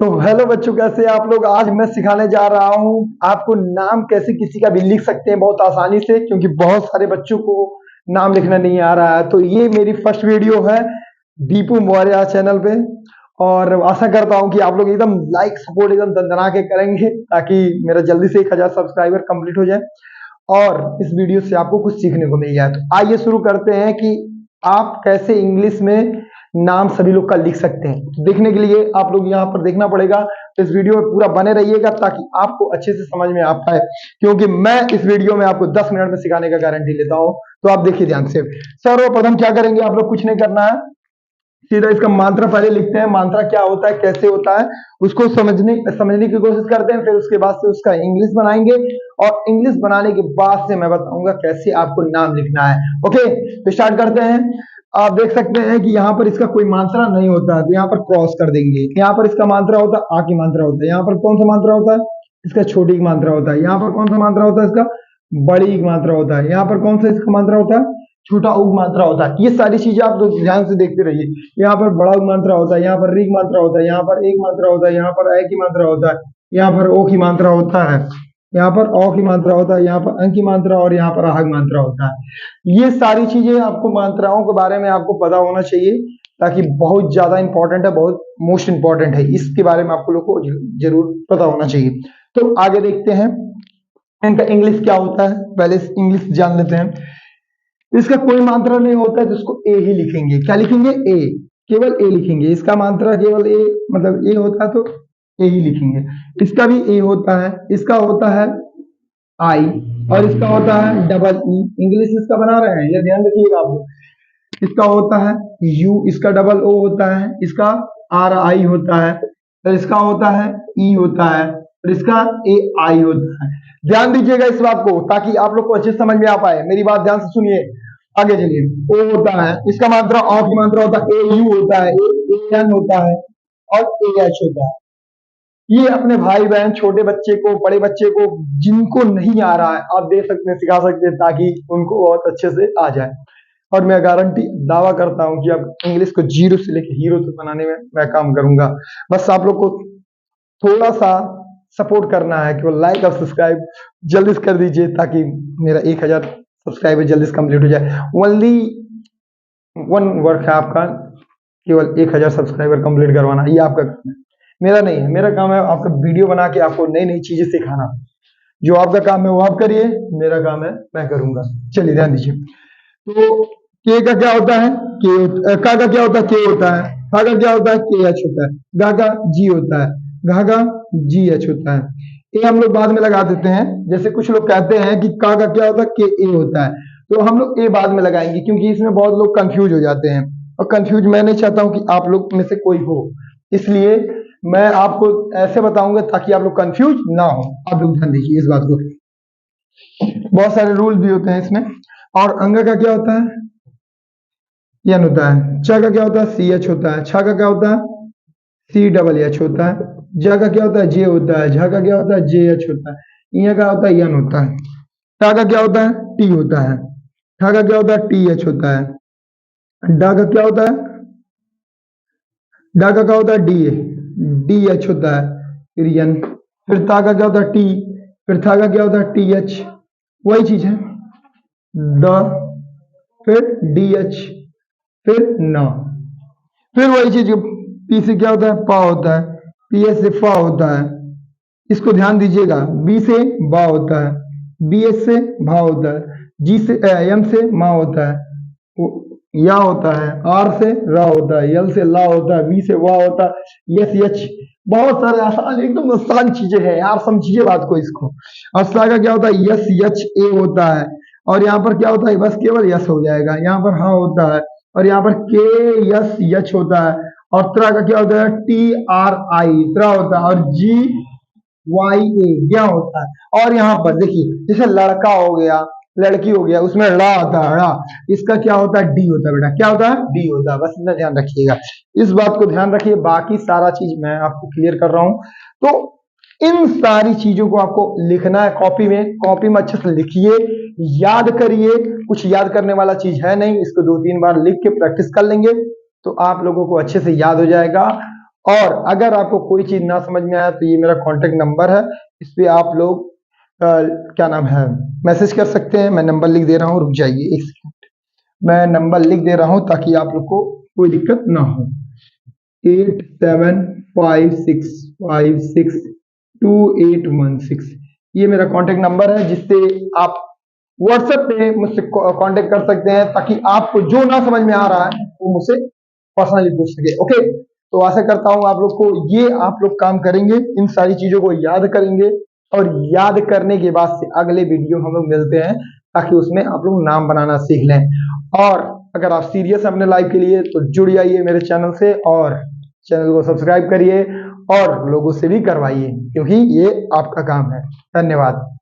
तो हेलो बच्चों, कैसे आप लोग। आज मैं सिखाने जा रहा हूँ आपको नाम कैसे किसी का भी लिख सकते हैं बहुत आसानी से, क्योंकि बहुत सारे बच्चों को नाम लिखना नहीं आ रहा है। तो ये मेरी फर्स्ट वीडियो है दीपू मौर्य चैनल पे, और आशा करता हूँ कि आप लोग एकदम लाइक सपोर्ट एकदम दंदना के करेंगे, ताकि मेरा जल्दी से 1000 सब्सक्राइबर कंप्लीट हो जाए और इस वीडियो से आपको कुछ सीखने को मिल जाए। तो आइए शुरू करते हैं कि आप कैसे इंग्लिश में नाम सभी लोग का लिख सकते हैं। तो देखने के लिए आप लोग यहाँ पर देखना पड़ेगा। तो इस वीडियो में पूरा बने रहिएगा ताकि आपको अच्छे से समझ में आ पाए, क्योंकि मैं इस वीडियो में आपको 10 मिनट में सिखाने का गारंटी लेता हूँ। तो आप देखिए ध्यान से। सर्वप्रथम क्या करेंगे आप लोग, कुछ नहीं करना है, सीधा इसका मात्रा पहले लिखते हैं। मात्रा क्या होता है, कैसे होता है, उसको समझने की कोशिश करते हैं। फिर उसके बाद से उसका इंग्लिश बनाएंगे, और इंग्लिश बनाने के बाद से मैं बताऊंगा कैसे आपको नाम लिखना है। ओके, तो स्टार्ट करते हैं। आप देख सकते हैं कि यहाँ पर इसका कोई मात्रा नहीं होता है, तो यहाँ पर क्रॉस कर देंगे। यहाँ पर इसका मात्रा होता है, आ की मात्रा होता है। यहाँ पर कौन सा मात्रा होता है, इसका छोटी की मात्रा होता है। यहाँ पर कौन सा मात्रा होता है, इसका बड़ी की मात्रा होता है। यहाँ पर कौन सा इसका मात्रा होता है, छोटा उ मात्रा होता है। ये सारी चीजें आप लोग ध्यान से देखते रहिए। यहाँ पर बड़ा उ मात्रा होता है, यहाँ पर री की मात्रा होता है, यहाँ पर एक मात्रा होता है, यहाँ पर ए की मात्रा होता है, यहाँ पर ओ की मात्रा होता है, यहाँ पर औ की मात्रा होता है, यहाँ पर अंक की मात्रा और यहाँ पर आह की मात्रा होता है। ये सारी चीजें आपको मात्राओं के बारे में आपको पता होना चाहिए, ताकि बहुत ज्यादा इंपॉर्टेंट है, बहुत मोस्ट इंपॉर्टेंट है। इसके बारे में आपको लोग को जरूर पता होना चाहिए। तो आगे देखते हैं इनका इंग्लिश क्या होता है। पहले इंग्लिश जान लेते हैं। इसका कोई मात्रा नहीं होता है, जिसको ए ही लिखेंगे। क्या लिखेंगे, ए, केवल ए लिखेंगे। इसका मात्रा केवल ए, मतलब ए होता है तो ए ही लिखेंगे। इसका भी ए होता है, इसका होता है आई, और इसका होता है डबल ई। इंग्लिश इसका बना रहे हैं, ये ध्यान रखिएगा आप लोग। इसका होता है यू, इसका डबल ओ होता है, इसका आर आई होता है, और इसका होता है ई होता है, और इसका ए आई होता है। ध्यान दीजिएगा इस बात को, ताकि आप लोग को अच्छे समझ में आ पाए। मेरी बात ध्यान से सुनिए, आगे चलिए। ओ होता है, इसका मात्रा ऑ की मात्रा होता है, ए यू होता है, ए एन होता है, और ए एच होता है। ये अपने भाई बहन, छोटे बच्चे को, बड़े बच्चे को, जिनको नहीं आ रहा है, आप दे सकते हैं, सिखा सकते हैं, ताकि उनको बहुत अच्छे से आ जाए। और मैं गारंटी दावा करता हूं कि अब इंग्लिश को जीरो से लेकर हीरो तक बनाने में मैं काम करूंगा। बस आप लोग को थोड़ा सा सपोर्ट करना है, केवल लाइक और सब्सक्राइब जल्दी से कर दीजिए, ताकि मेरा 1000 सब्सक्राइबर जल्दी से कंप्लीट हो जाए। ओनली वन वर्क है आपका, केवल 1000 सब्सक्राइबर कंप्लीट करवाना। ये आपका काम है, मेरा नहीं है। मेरा काम है आपका वीडियो बना के आपको नई नई चीजें सिखाना। जो आपका काम है वो आप करिए, मेरा काम है मैं करूंगा। चलिए ध्यान दीजिए। तो के का क्या होता है, का क्या होता है, के होता है। खा का क्या होता है, के एच होता है। गा का जी होता है, घा का जी एच होता है। ए हम लोग बाद में लगा देते हैं। जैसे कुछ लोग कहते हैं कि का क्या होता है, के ए होता है, तो हम लोग ए बाद में लगाएंगे, क्योंकि इसमें बहुत लोग कंफ्यूज हो जाते हैं, और कंफ्यूज मैं नहीं चाहता हूं कि आप लोग में से कोई हो। इसलिए मैं आपको ऐसे बताऊंगा ताकि आप लोग कंफ्यूज ना हो। आप लोग ध्यान दीजिए इस बात को। बहुत सारे रूल भी होते हैं इसमें। और अंग का क्या होता है, यन होता है। च का क्या होता है, सी एच होता है। छ का क्या होता है, सी डबल एच होता है। ज का क्या होता है, जे होता है। झ का क्या होता है, जे एच होता है। इ का होता है, यन होता है। टा का क्या होता है, टी होता है। ठा का क्या होता है, टी एच होता है। डा का क्या होता है, डा का क्या होता है, डी डी एच होता है, फिर यन। फिर ता का क्या होता है, टी। फिर था का क्या होता है, टी एच। वही चीज है, ड, फिर डी एच, फिर न। फिर वही चीज, पी से क्या होता है, पा होता है। पी एस से फा होता है। इसको ध्यान दीजिएगा। बी से बा होता है, बी एस से भा होता है, जी से एम से मा होता है, या होता है, आर से रा होता है, यल से ला होता है, वी से वा होता है, यस यच। बहुत सारे आसान, एकदम आसान चीजें हैं यार, समझिए बात को इसको। और सा का क्या होता है, यस यच ए होता है, और यहाँ पर क्या होता है, बस केवल यस हो जाएगा। यहाँ पर हाँ होता है, और यहाँ पर के यस यच होता है। और त्रा का क्या होता है, टी आर आई, त्रा होता है, और जी वाई ए क्या होता है। और यहाँ पर देखिए, जैसे लड़का हो गया, लड़की हो गया, उसमें ड़ा आता है, ड़ा। इसका क्या होता है, डी होता है बेटा। क्या होता है, डी होता है। बस इतना ध्यान रखिएगा, इस बात को ध्यान रखिए। बाकी सारा चीज मैं आपको क्लियर कर रहा हूं। तो इन सारी चीजों को आपको लिखना है कॉपी में। कॉपी में अच्छे से लिखिए, याद करिए। कुछ याद करने वाला चीज है नहीं, इसको 2-3 बार लिख के प्रैक्टिस कर लेंगे तो आप लोगों को अच्छे से याद हो जाएगा। और अगर आपको कोई चीज ना समझ में आया तो ये मेरा कांटेक्ट नंबर है, इस पे आप लोग क्या नाम है मैसेज कर सकते हैं। मैं नंबर लिख दे रहा हूँ, रुक जाइए एक सेकंड, मैं नंबर लिख दे रहा हूँ ताकि आप लोग को कोई दिक्कत ना हो। 8756562816 ये मेरा कांटेक्ट नंबर है, जिससे आप व्हाट्सएप पे मुझसे कांटेक्ट कर सकते हैं, ताकि आपको जो ना समझ में आ रहा है वो मुझसे पर्सनली पूछ सके। ओके, तो आशा करता हूँ आप लोग को ये आप लोग काम करेंगे, इन सारी चीजों को याद करेंगे, और याद करने के बाद से अगले वीडियो हम लोग मिलते हैं, ताकि उसमें आप लोग नाम बनाना सीख लें। और अगर आप सीरियस हैं अपने लाइफ के लिए तो जुड़ जाइए मेरे चैनल से, और चैनल को सब्सक्राइब करिए और लोगों से भी करवाइए, क्योंकि ये आपका काम है। धन्यवाद।